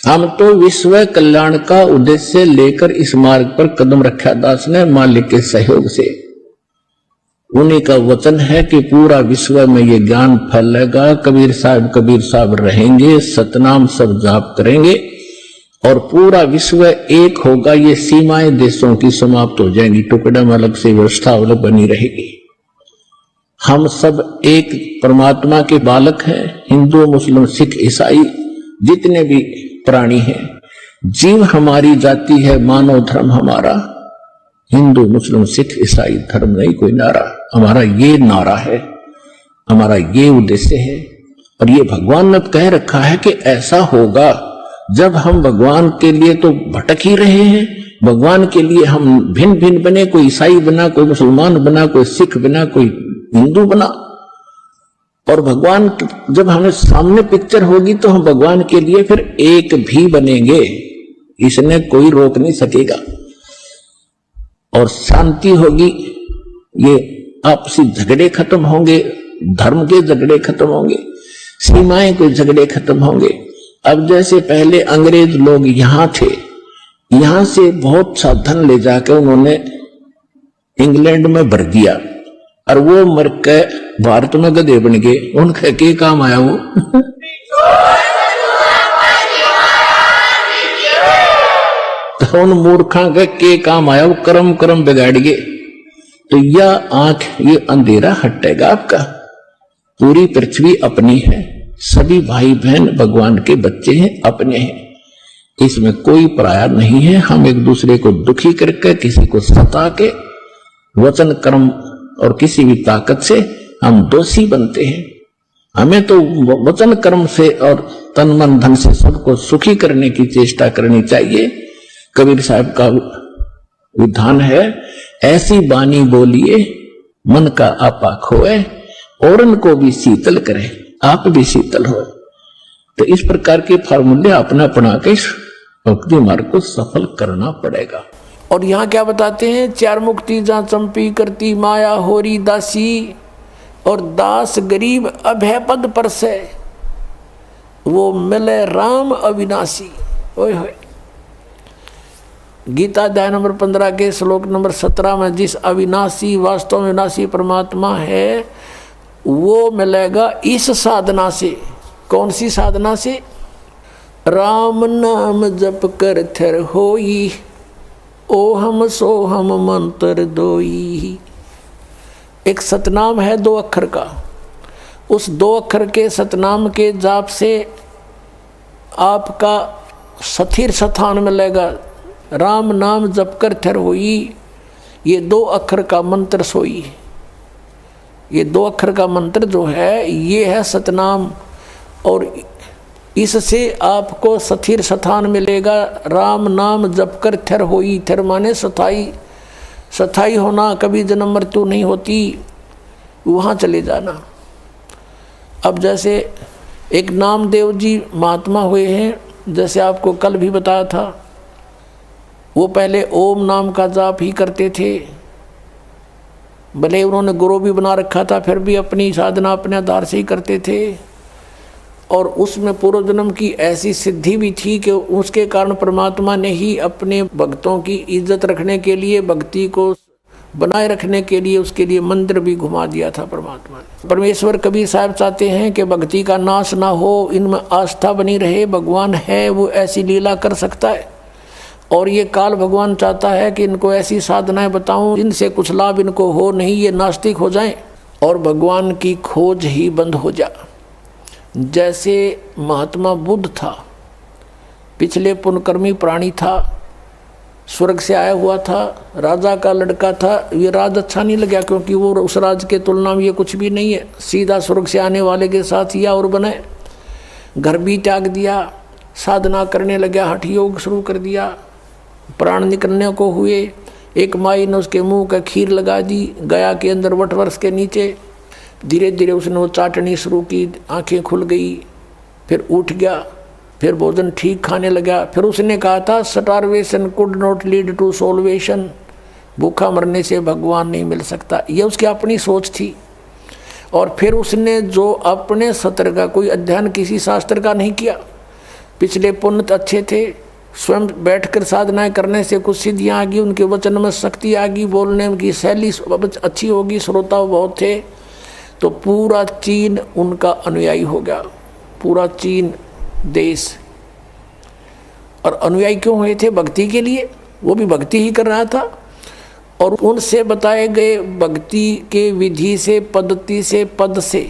हम तो विश्व कल्याण का उद्देश्य लेकर इस मार्ग पर कदम रखा दास ने मालिक के सहयोग से। उन्हीं का वचन है कि पूरा विश्व में ये ज्ञान फैलेगा, कबीर साहब रहेंगे, सतनाम सब जाप करेंगे और पूरा विश्व एक होगा। ये सीमाएं देशों की समाप्त हो जाएंगी, टुकड़े में अलग से व्यवस्था अलग बनी रहेगी। हम सब एक परमात्मा के बालक हैं, हिंदू मुस्लिम सिख ईसाई जितने भी प्राणी हैं। जीव हमारी जाति है, मानव धर्म हमारा, हिंदू मुस्लिम सिख ईसाई धर्म नहीं कोई नारा, हमारा ये नारा है, हमारा ये उद्देश्य है। और ये भगवान ने कह रखा है कि ऐसा होगा जब हम भगवान के लिए तो भटक ही रहे हैं, भगवान के लिए हम भिन्न भिन्न बने, कोई ईसाई बना, कोई मुसलमान बना, कोई सिख बना, कोई हिंदू बना। और भगवान जब हमें सामने पिक्चर होगी तो हम भगवान के लिए फिर एक भी बनेंगे, इसने कोई रोक नहीं सकेगा। और शांति होगी, ये आपसी झगड़े खत्म होंगे, धर्म के झगड़े खत्म होंगे, सीमाएं के झगड़े खत्म होंगे। अब जैसे पहले अंग्रेज लोग यहां थे, यहां से बहुत सा धन ले जाकर उन्होंने इंग्लैंड में भर दिया और वो मर के भारत में गधे बन गए। उनके के काम आया वो तो उन मूर्खा के काम आया, वो कर्म बिगाड़ गए। तो यह आंख, ये अंधेरा हटेगा आपका। पूरी पृथ्वी अपनी है, सभी भाई बहन भगवान के बच्चे हैं, अपने हैं, इसमें कोई पराया नहीं है। हम एक दूसरे को दुखी करके, किसी को सता के, वचन कर्म और किसी भी ताकत से हम दोषी बनते हैं। हमें तो वचन कर्म से और तन मन धन से सबको सुखी करने की चेष्टा करनी चाहिए। कबीर साहब का विधान है, ऐसी बानी बोलिए मन का आपा खोए, औरन को भी शीतल करे, आप भी शीतल हो। तो इस प्रकार के फार्मूले अपना अपना के भक्ति मार्ग को सफल करना पड़ेगा। और यहाँ क्या बताते हैं, चार मुक्ति जहाँ चंपी करती माया होरी दासी, और दास गरीब अभय पद पर से वो मिले राम अविनाशी। ओए होए, गीता अध्याय नंबर 15 के श्लोक नंबर 17 में जिस अविनाशी, वास्तव में विनाशी परमात्मा है, वो मिलेगा इस साधना से। कौन सी साधना से? राम नाम जप कर थर होई, ओ हम सो हम मंत्र दोई। एक सतनाम है 2 अक्षर का, उस 2 अक्षर के सतनाम के जाप से आपका स्थिर स्थान मिलेगा। राम नाम जप कर थर होई, ये 2 अक्षर का मंत्र सोई। ये 2 अक्षर का मंत्र जो है ये है सतनाम, और इससे आपको स्थिर स्थान मिलेगा। राम नाम जप कर थर होई, थर माने स्थाई, स्थाई होना, कभी जन्म मृत्यु नहीं होती, वहाँ चले जाना। अब जैसे एक नामदेव जी महात्मा हुए हैं, जैसे आपको कल भी बताया था, वो पहले ओम नाम का जाप ही करते थे। भले उन्होंने गुरु भी बना रखा था, फिर भी अपनी साधना अपने आधार से ही करते थे। और उसमें पूर्व जन्म की ऐसी सिद्धि भी थी कि उसके कारण परमात्मा ने ही अपने भक्तों की इज्जत रखने के लिए, भक्ति को बनाए रखने के लिए, उसके लिए मंदिर भी घुमा दिया था परमात्मा ने। परमेश्वर कबीर साहब चाहते हैं कि भक्ति का नाश ना हो, इनमें आस्था बनी रहे। भगवान है, वो ऐसी लीला कर सकता है। और ये काल भगवान चाहता है कि इनको ऐसी साधनाएं बताऊं इनसे कुछ लाभ इनको हो, नहीं ये नास्तिक हो जाएं और भगवान की खोज ही बंद हो जाए। जैसे महात्मा बुद्ध था, पिछले पुण्यकर्मी प्राणी था, स्वर्ग से आया हुआ था, राजा का लड़का था। ये राज अच्छा नहीं लगा, क्योंकि वो उस राज के तुलना में ये कुछ भी नहीं है। सीधा स्वर्ग से आने वाले के साथ या और बने, घर भी त्याग दिया, साधना करने लगा, हठ योग शुरू कर दिया, प्राण निकलने को हुए। एक माई ने उसके मुंह का खीर लगा दी गया के अंदर वटवृक्ष के नीचे। धीरे धीरे उसने वो चाटनी शुरू की, आंखें खुल गई, फिर उठ गया, फिर भोजन ठीक खाने लगा। फिर उसने कहा था, starvation could not lead to salvation, भूखा मरने से भगवान नहीं मिल सकता। ये उसकी अपनी सोच थी। और फिर उसने जो अपने सत्र का कोई अध्ययन किसी शास्त्र का नहीं किया, पिछले पुण्य अच्छे थे, स्वयं बैठकर साधनाएं करने से कुछ सिद्धियां आ गई, उनके वचन में शक्ति आ गई, बोलने की शैली अच्छी होगी, श्रोता बहुत थे, तो पूरा चीन उनका अनुयायी हो गया, पूरा चीन देश। और अनुयायी क्यों हुए थे? भक्ति के लिए, वो भी भक्ति ही कर रहा था। और उनसे बताए गए भक्ति के विधि से, पद्धति से, पद से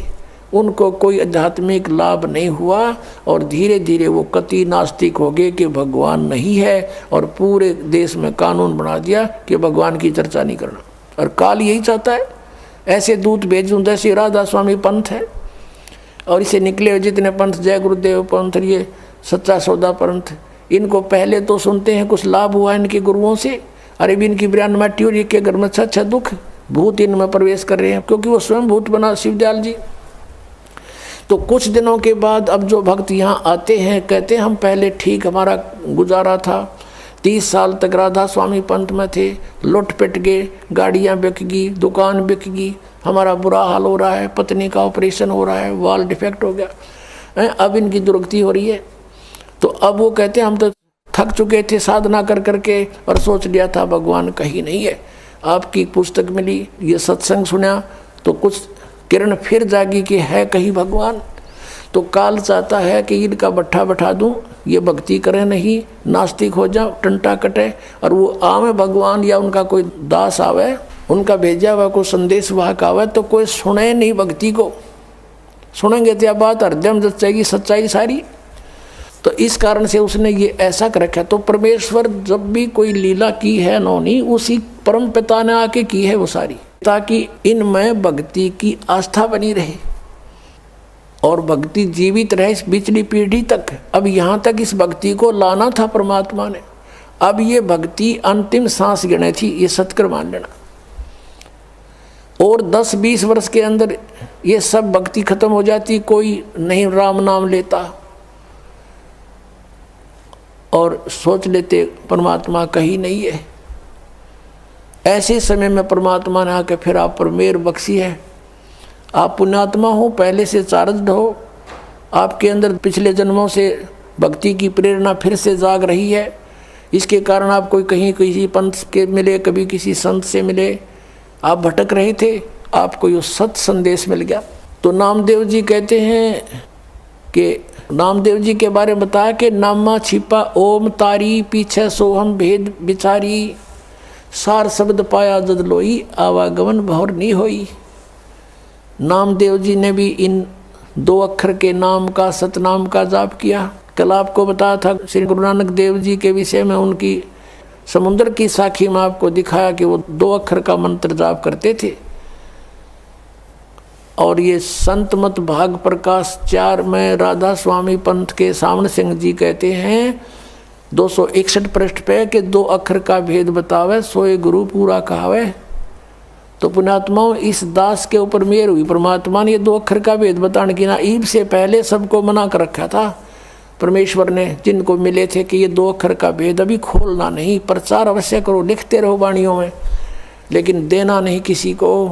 उनको कोई आध्यात्मिक लाभ नहीं हुआ, और धीरे धीरे वो कति नास्तिक हो गए कि भगवान नहीं है, और पूरे देश में कानून बना दिया कि भगवान की चर्चा नहीं करना। और काल यही चाहता है, ऐसे दूत भेजूं जैसे राधा स्वामी पंथ है, और इसे निकले हुए जितने पंथ, जय गुरुदेव पंथ, ये सच्चा सौदा पंथ, इनको पहले तो सुनते हैं कुछ लाभ हुआ इनके गुरुओं से, अरे भी इनकी ब्रांड माटी और के घर में अच्छा दुख, भूत इनमें प्रवेश कर रहे हैं, क्योंकि वो स्वयं भूत बना शिवदयाल जी। तो कुछ दिनों के बाद अब जो भक्त यहाँ आते हैं, कहते हैं हम पहले ठीक हमारा गुजारा था, 30 साल तक राधा स्वामी पंथ में थे, लुट पिट गए, गाड़ियाँ बिक गई, दुकान बिक गई, हमारा बुरा हाल हो रहा है, पत्नी का ऑपरेशन हो रहा है, वाल डिफेक्ट हो गया, अब इनकी दुर्गति हो रही है। तो अब वो कहते हैं हम तो थक चुके थे साधना कर करके, और सोच लिया था भगवान कहीं नहीं है। आपकी पुस्तक मिली, ये सत्संग सुना, तो कुछ किरण फिर जागी कि है कहीं भगवान। तो काल चाहता है कि इनका बट्ठा बैठा दूं, ये भक्ति करें नहीं, नास्तिक हो जाओ, टंटा कटे, और वो आवे भगवान या उनका कोई दास आवे, उनका भेजा हुआ कोई संदेश वाहक आवे, तो कोई सुने नहीं भक्ति को। सुनेंगे तो बात हृदय में जचेगी सच्चाई सारी। तो इस कारण से उसने ये ऐसा कर रखा। तो परमेश्वर जब भी कोई लीला की है नौनी, उसी परम पिता ने आके की है वो सारी, ताकि इनमें भक्ति की आस्था बनी रहे और भक्ति जीवित रहे इस पिछली पीढ़ी तक। अब यहाँ तक इस भक्ति को लाना था परमात्मा ने। अब ये भक्ति अंतिम सांस गिने थी, ये सत्कर मान लेना। और 10-20 वर्ष के अंदर ये सब भक्ति खत्म हो जाती, कोई नहीं राम नाम लेता, और सोच लेते परमात्मा कहीं नहीं है। ऐसे समय में परमात्मा ने आके फिर आप पर मेहर बख्शी है। आप पुण्यात्मा हो, पहले से चार्जड हो, आपके अंदर पिछले जन्मों से भक्ति की प्रेरणा फिर से जाग रही है। इसके कारण आप कोई कहीं किसी पंथ के मिले, कभी किसी संत से मिले, आप भटक रहे थे, आपको ये सत संदेश मिल गया। तो नामदेव जी कहते हैं कि नामदेव जी के बारे में बताया कि नामा छिपा ओम तारी, पीछे सोहम भेद बिचारी, सार शब्द पाया जद लोई, आवागमन भौर नहीं होई। नामदेव जी ने भी इन 2 अक्षर के नाम का, सतनाम का जाप किया। कल आपको बताया था श्री गुरु नानक देव जी के विषय में, उनकी समुद्र की साखी में आपको दिखाया कि वो 2 अक्षर का मंत्र जाप करते थे। और ये संत मत भाग प्रकाश 4 में राधा स्वामी पंथ के सामने सिंह जी कहते हैं 261 पृष्ठ पे कि 2 अक्षर का भेद बतावे, सोए गुरु पूरा कहावे। तो पुण्यात्माओं, इस दास के ऊपर मेहर हुई। परमात्मा ने ये 2 अक्षर का भेद बताने की ना ईब से पहले सबको मना कर रखा था परमेश्वर ने, जिनको मिले थे कि ये 2 अक्षर का भेद अभी खोलना नहीं, प्रचार अवश्य करो, लिखते रहो वाणियों में, लेकिन देना नहीं किसी को,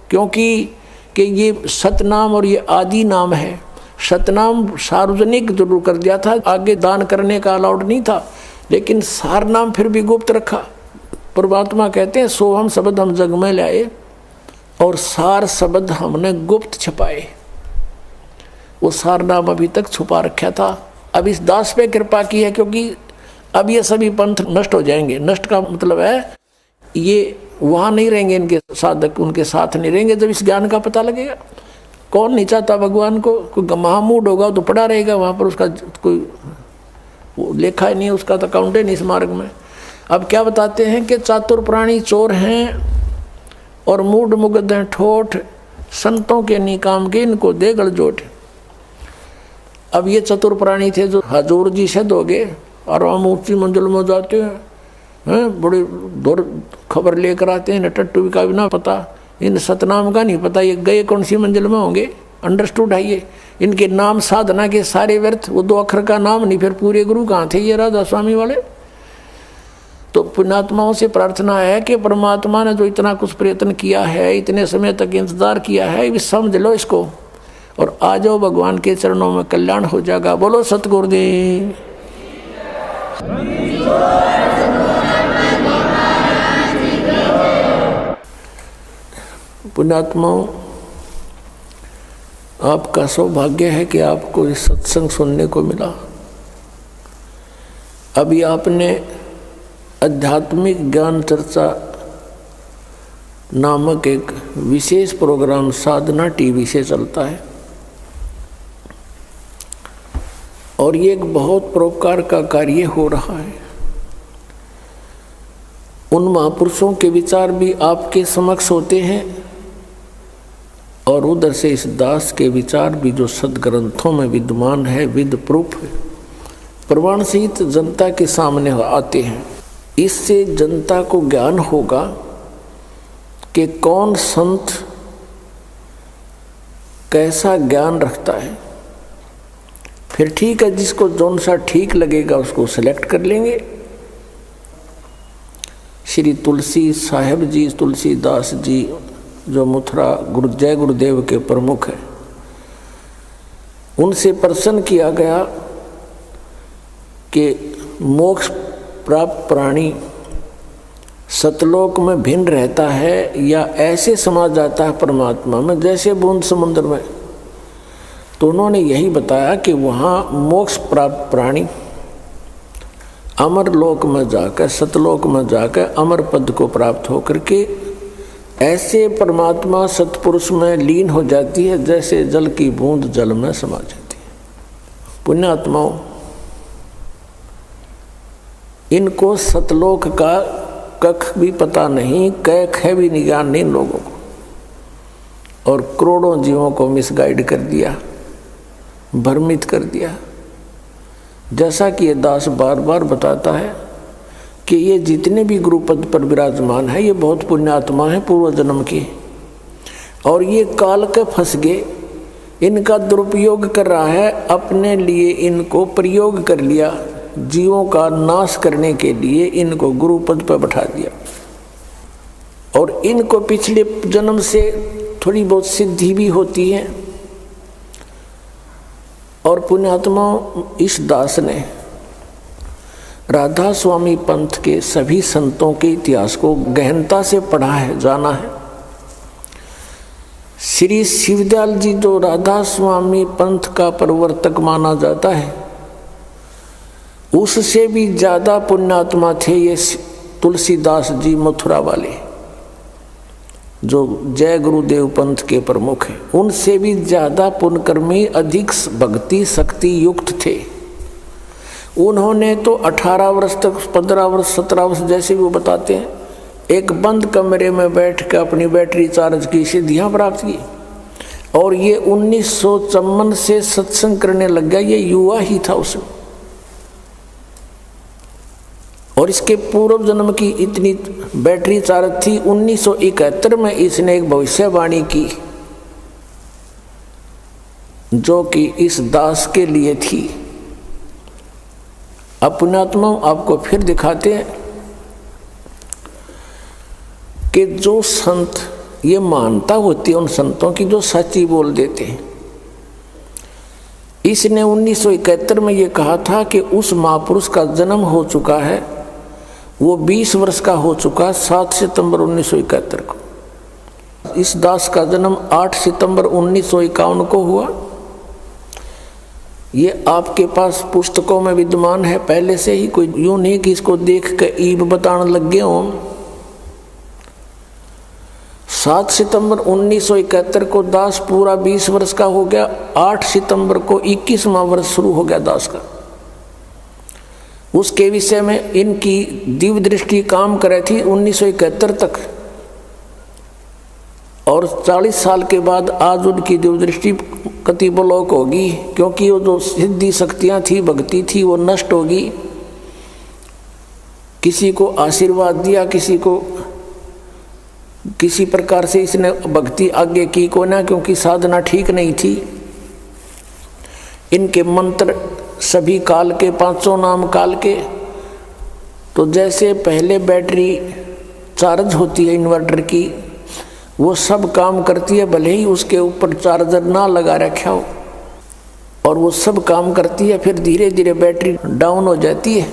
क्योंकि कि ये सतनाम और ये आदि नाम है। सतनाम सार्वजनिक जरूर कर दिया था, आगे दान करने का अलाउड नहीं था, लेकिन सार नाम फिर भी गुप्त रखा। परमात्मा कहते हैं सोहम शब्द हम जग में लाए और सार शब्द हमने गुप्त छुपाए। वो सार नाम अभी तक छुपा रखा था, अब इस दास पे कृपा की है, क्योंकि अब ये सभी पंथ नष्ट हो जाएंगे। नष्ट का मतलब है ये वहाँ नहीं रहेंगे, इनके साधक उनके साथ नहीं रहेंगे जब इस ज्ञान का पता लगेगा। कौन नहीं चाहता भगवान को? कोई महामूड होगा तो पड़ा रहेगा वहाँ पर, उसका कोई लेखा ही नहीं, उसका तो अकाउंट ही नहीं इस मार्ग में। अब क्या बताते हैं कि चातुर प्राणी चोर हैं और मूड मुग्ध हैं ठोठ, संतों के निकाम के इनको दे गलजोट। अब ये चतुर प्राणी थे जो हजूर जी सिद्ध हो गए और हम ऊंची मंजिल में जाते हैं, बड़े दूर खबर लेकर आते हैं, टट्टू का भी ना पता, इन सतनाम का नहीं पता, ये गए कौन सी मंजिल में होंगे। अंडरस्टूड है ये, इनके नाम साधना के सारे व्यर्थ, वो 2 अक्षर का नाम नहीं, फिर पूरे गुरु कहाँ थे ये राधा स्वामी वाले। तो पुण्यात्माओं से प्रार्थना है कि परमात्मा ने जो इतना कुछ प्रयत्न किया है, इतने समय तक इंतजार किया है, समझ लो इसको और आ जाओ भगवान के चरणों में, कल्याण हो जाएगा। बोलो सतगुरुदेव। पुण्यात्माओं, आपका सौभाग्य है कि आपको इस सत्संग सुनने को मिला। अभी आपने आध्यात्मिक ज्ञान चर्चा नामक एक विशेष प्रोग्राम साधना टीवी से चलता है, और ये एक बहुत परोपकार का कार्य हो रहा है। उन महापुरुषों के विचार भी आपके समक्ष होते हैं, और उधर से इस दास के विचार भी जो सदग्रंथों में विद्यमान है, विद प्रूफ प्रमाण सहित जनता के सामने आते हैं। इससे जनता को ज्ञान होगा कि कौन संत कैसा ज्ञान रखता है। फिर ठीक है, जिसको जौन सा ठीक लगेगा उसको सेलेक्ट कर लेंगे। श्री तुलसी साहेब जी, तुलसीदास जी जो मथुरा जय गुरुदेव के प्रमुख हैं, उनसे प्रश्न किया गया कि मोक्ष प्राप्त प्राणी सतलोक में भिन्न रहता है या ऐसे समा जाता है परमात्मा में जैसे बूंद समुद्र में। तो उन्होंने यही बताया कि वहाँ मोक्ष प्राप्त प्राणी अमर लोक में जाकर, सतलोक में जाकर अमर पद को प्राप्त होकर के ऐसे परमात्मा सतपुरुष में लीन हो जाती है जैसे जल की बूंद जल में समा जाती है। पुण्यात्माओं, इनको सतलोक का कख भी पता नहीं, कख भी ज्ञान नहीं लोगों को, और करोड़ों जीवों को मिसगाइड कर दिया, भ्रमित कर दिया। जैसा कि ये दास बार बार बताता है कि ये जितने भी गुरुपद पर विराजमान है, ये बहुत पुण्यात्मा है पूर्व जन्म की, और ये काल के फंस गए, इनका दुरुपयोग कर रहा है, अपने लिए इनको प्रयोग कर लिया, जीवों का नाश करने के लिए इनको गुरुपद पर बैठा दिया। और इनको पिछले जन्म से थोड़ी बहुत सिद्धि भी होती है। और पुण्यात्मा, इस दास ने राधा स्वामी पंथ के सभी संतों के इतिहास को गहनता से पढ़ा है, जाना है। श्री शिवदयाल जी जो राधा स्वामी पंथ का प्रवर्तक माना जाता है, उससे भी ज़्यादा पुण्यात्मा थे ये तुलसीदास जी मथुरा वाले, जो जय गुरुदेव पंथ के प्रमुख हैं। उनसे भी ज़्यादा पुण्यकर्मी, अधिक भक्ति शक्ति युक्त थे। उन्होंने तो 18 वर्ष तक, 15 वर्ष, 17 वर्ष जैसे भी वो बताते हैं, एक बंद कमरे में बैठ कर अपनी बैटरी चार्ज की सिद्धियाँ प्राप्त की। और ये 1954 से सत्संग करने लग गया, ये युवा ही था उसमें। और इसके पूर्व जन्म की इतनी बैटरी चार्ज थी। 1971 में इसने एक भविष्यवाणी की जो कि इस दास के लिए थी। अब पुण्यात्मा आपको फिर दिखाते हैं कि जो संत, ये मानता होती है उन संतों की जो सच्ची बोल देते हैं। इसने 1971 में ये कहा था कि उस महापुरुष का जन्म हो चुका है, वो 20 वर्ष का हो चुका, 7 सितंबर 1971 को। इस दास का जन्म 8 सितंबर 1951 को हुआ। ये आपके पास पुस्तकों में विद्यमान है पहले से ही, कोई यूं नहीं कि इसको देख कर ईब बताने लग गए हों। 7 सितंबर 1971 को दास पूरा 20 वर्ष का हो गया। 8 सितंबर को 21वां वर्ष शुरू हो गया दास का। उसके विषय में इनकी दिव्य दृष्टि काम कर रही थी 1971 तक, और 40 साल के बाद आज उनकी दिव्य दृष्टि कति ब्लॉक होगी, क्योंकि वो जो सिद्धि शक्तियाँ थी, भक्ति थी, वो नष्ट होगी। किसी को आशीर्वाद दिया, किसी को किसी प्रकार से इसने भक्ति आगे की को ना, क्योंकि साधना ठीक नहीं थी। इनके मंत्र सभी काल के, 500 नाम काल के। तो जैसे पहले बैटरी चार्ज होती है इन्वर्टर की, वो सब काम करती है, भले ही उसके ऊपर चार्जर ना लगा रखा हो, और वो सब काम करती है। फिर धीरे धीरे बैटरी डाउन हो जाती है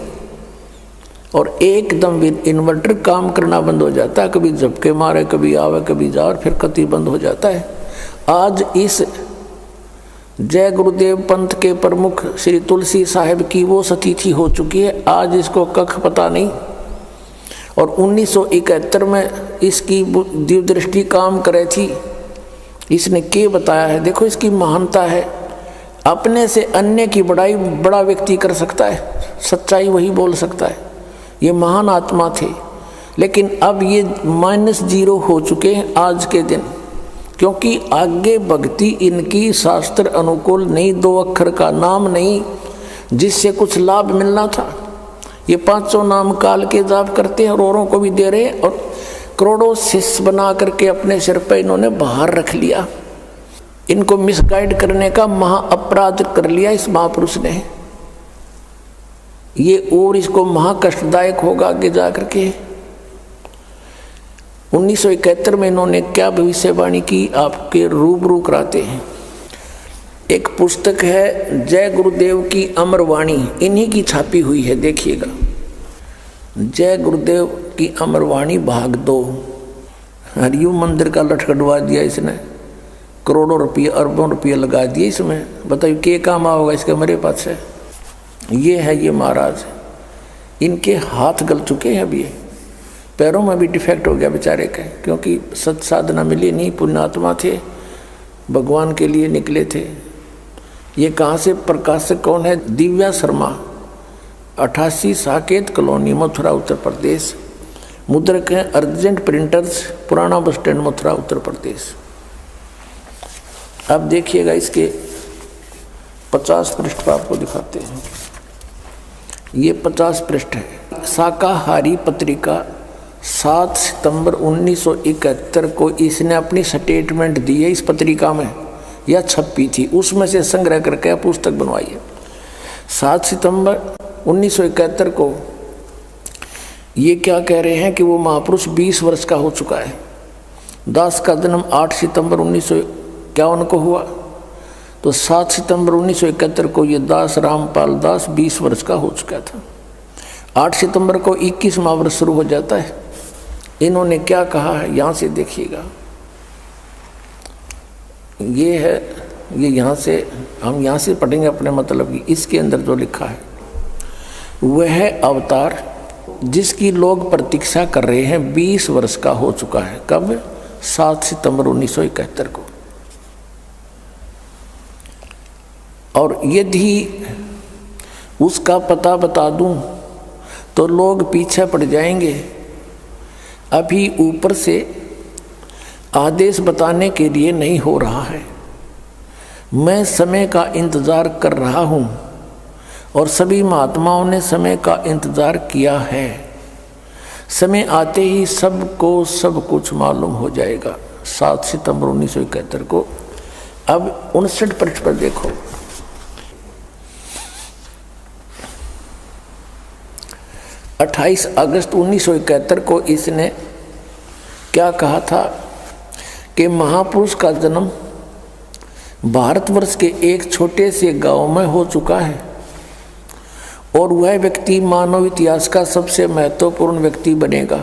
और एकदम इन्वर्टर काम करना बंद हो जाता है। कभी झपके मारे, कभी आवे, कभी जा, और फिर कति बंद हो जाता है। आज इस जय गुरुदेव पंथ के प्रमुख श्री तुलसी साहिब की वो सतिथि हो चुकी है। आज इसको कख पता नहीं, और 1971 में इसकी दिव्य दृष्टि काम करे थी। इसने क्या बताया है, देखो इसकी महानता है। अपने से अन्य की बड़ाई बड़ा व्यक्ति कर सकता है, सच्चाई वही बोल सकता है। ये महान आत्मा थे, लेकिन अब ये -0 हो चुके हैं आज के दिन, क्योंकि आगे भक्ति इनकी शास्त्र अनुकूल नहीं, 2 अक्षर का नाम नहीं जिससे कुछ लाभ मिलना था। ये 500 नाम काल के जाप करते हैं और औरों को भी दे रहे हैं, और करोड़ों शिष्य बना करके अपने सिर पर इन्होंने बाहर रख लिया। इनको मिसगाइड करने का महा अपराध कर लिया इस महापुरुष ने। ये और इसको महा कष्टदायक होगा आगे जाकर के। 1971 में इन्होंने क्या भविष्यवाणी की, आपके रूबरू कराते हैं। एक पुस्तक है जय गुरुदेव की अमर वाणी, इन्हीं की छापी हुई है, देखिएगा। जय गुरुदेव की अमर वाणी भाग 2। हरिओम मंदिर का लटकटवा दिया इसने, करोड़ों रुपये अरबों रुपये लगा दिए इसमें। बताइए क्या काम आओगा इसके मेरे पास है। ये है ये महाराज, इनके हाथ गल चुके हैं अभी, पैरों में भी डिफेक्ट हो गया बेचारे के, क्योंकि सत साधना मिली नहीं। पुण्यात्मा थे, भगवान के लिए निकले थे। ये कहाँ से प्रकाशक कौन है? दिव्या शर्मा, 88 साकेत कॉलोनी, मथुरा उत्तर प्रदेश। मुद्रक हैं अर्जेंट प्रिंटर्स, पुराना बस स्टैंड, मथुरा उत्तर प्रदेश। अब देखिएगा इसके 50 पृष्ठ पर आपको दिखाते हैं। ये 50 पृष्ठ है। शाकाहारी पत्रिका 7 सितंबर 1971 को इसने अपनी स्टेटमेंट दी है। इस पत्रिका में यह छपी थी, उसमें से संग्रह करके पुस्तक बनवाई है। 7 सितंबर 1971 को ये क्या कह रहे हैं कि वो महापुरुष 20 वर्ष का हो चुका है। दास का जन्म 8 सितंबर 1951 को हुआ, तो 7 सितंबर 1971 को ये दास रामपाल दास 20 वर्ष का हो चुका था। 8 सितंबर को 21वां वर्ष शुरू हो जाता है। इन्होंने क्या कहा है यहाँ से देखिएगा। ये है, ये यहाँ से हम यहाँ से पढ़ेंगे अपने मतलब की। इसके अंदर जो लिखा है, वह अवतार जिसकी लोग प्रतीक्षा कर रहे हैं 20 वर्ष का हो चुका है। कब? 7 सितंबर 1971 को। और यदि उसका पता बता दूं तो लोग पीछे पड़ जाएंगे। अभी ऊपर से आदेश बताने के लिए नहीं हो रहा है। मैं समय का इंतज़ार कर रहा हूँ और सभी महात्माओं ने समय का इंतज़ार किया है। समय आते ही सबको सब कुछ मालूम हो जाएगा। 7 सितंबर 1971 को। अब 59 पृष्ठ पर देखो। 28 अगस्त 1971 को इसने क्या कहा था कि महापुरुष का जन्म भारतवर्ष के एक छोटे से गांव में हो चुका है और वह व्यक्ति मानव इतिहास का सबसे महत्वपूर्ण व्यक्ति बनेगा।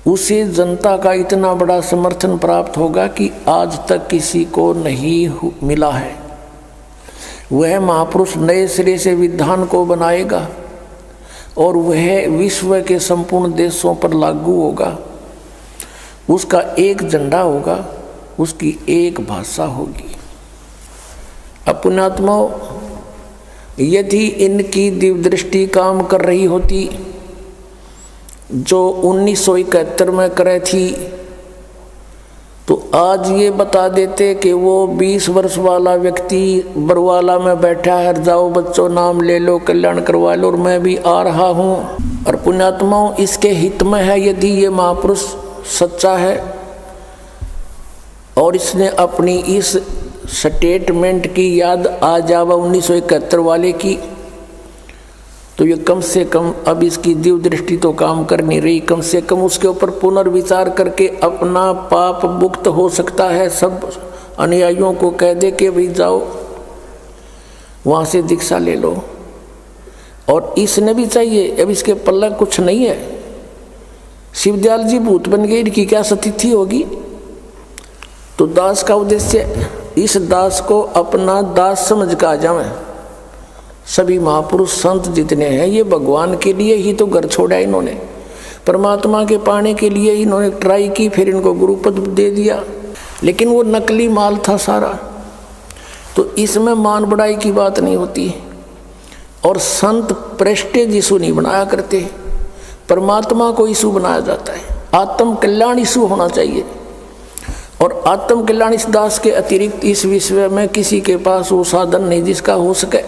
उसे जनता का इतना बड़ा समर्थन प्राप्त होगा कि आज तक किसी को नहीं मिला है। वह महापुरुष नए सिरे से विधान को बनाएगा और वह विश्व के संपूर्ण देशों पर लागू होगा। उसका एक झंडा होगा, उसकी एक भाषा होगी। पुण्यात्माओं, यदि इनकी दिव्य दृष्टि काम कर रही होती जो 1971 में करे थी, तो आज ये बता देते कि वो 20 वर्ष वाला व्यक्ति बरवाला में बैठा है, जाओ बच्चों नाम ले लो, कल्याण करवा लो, और मैं भी आ रहा हूँ। और पुण्यात्माओं, इसके हित में है यदि ये महापुरुष सच्चा है और इसने अपनी इस स्टेटमेंट की याद आ जावा 1971 वाले की, तो ये कम से कम अब इसकी दिव्य दृष्टि तो काम कर नहीं रही, कम से कम उसके ऊपर पुनर्विचार करके अपना पाप मुक्त हो सकता है। सब अनुयायियों को कह दे कि भाई जाओ वहाँ से दीक्षा ले लो। और इसने भी चाहिए, अब इसके पल्ला कुछ नहीं है। शिवदयाल जी भूत बन गए, इनकी क्या स्थिति होगी। तो दास का उद्देश्य इस दास को अपना दास समझ कर आ जाए। सभी महापुरुष संत जितने हैं ये भगवान के लिए ही तो घर छोड़ा, इन्होंने परमात्मा के पाने के लिए इन्होंने ट्राई की, फिर इनको गुरुपद दे दिया, लेकिन वो नकली माल था सारा। तो इसमें मान बढ़ाई की बात नहीं होती। और संत प्रेस्टेज इशू नहीं बनाया करते, परमात्मा को इशू बनाया जाता है। आत्म कल्याण इशू होना चाहिए। और आत्म कल्याण इस दास के अतिरिक्त इस विश्व में किसी के पास वो साधन नहीं जिसका हो सके।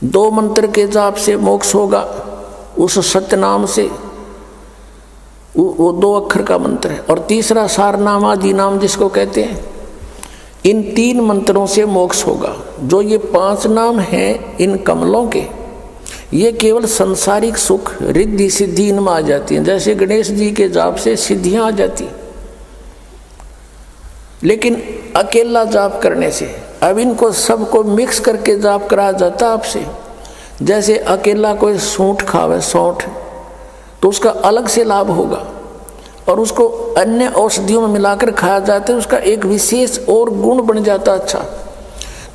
2 मंत्र के जाप से मोक्ष होगा, उस सत्य नाम से, वो 2 अक्षर का मंत्र है। और तीसरा सारनाम आदि नाम जिसको कहते हैं, इन 3 मंत्रों से मोक्ष होगा। जो ये 5 नाम हैं इन कमलों के, ये केवल सांसारिक सुख रिद्धि सिद्धि इनमें आ जाती हैं। जैसे गणेश जी के जाप से सिद्धियां आ जाती, लेकिन अकेला जाप करने से अब इनको सबको मिक्स करके जाप कराया जाता आपसे। जैसे अकेला कोई सूंठ खावे, सौंठ, तो उसका अलग से लाभ होगा, और उसको अन्य औषधियों में मिलाकर खाया जाता है, उसका एक विशेष और गुण बन जाता अच्छा।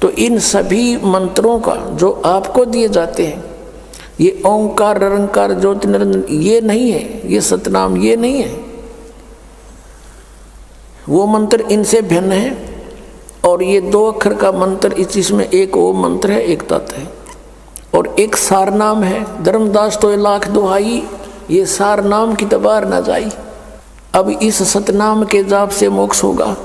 तो इन सभी मंत्रों का जो आपको दिए जाते हैं, ये ओंकार निरंकार ज्योति निरंजन, ये नहीं है, ये सतनाम ये नहीं है। वो मंत्र इनसे भिन्न है। और ये 2 अक्षर का मंत्र, इसमें एक ओम मंत्र है, एक तत् है, और एक सारनाम है। धर्मदास तो 1,00,000 दुहाई, ये सारनाम की तबार न जाई। अब इस सतनाम के जाप से मोक्ष होगा।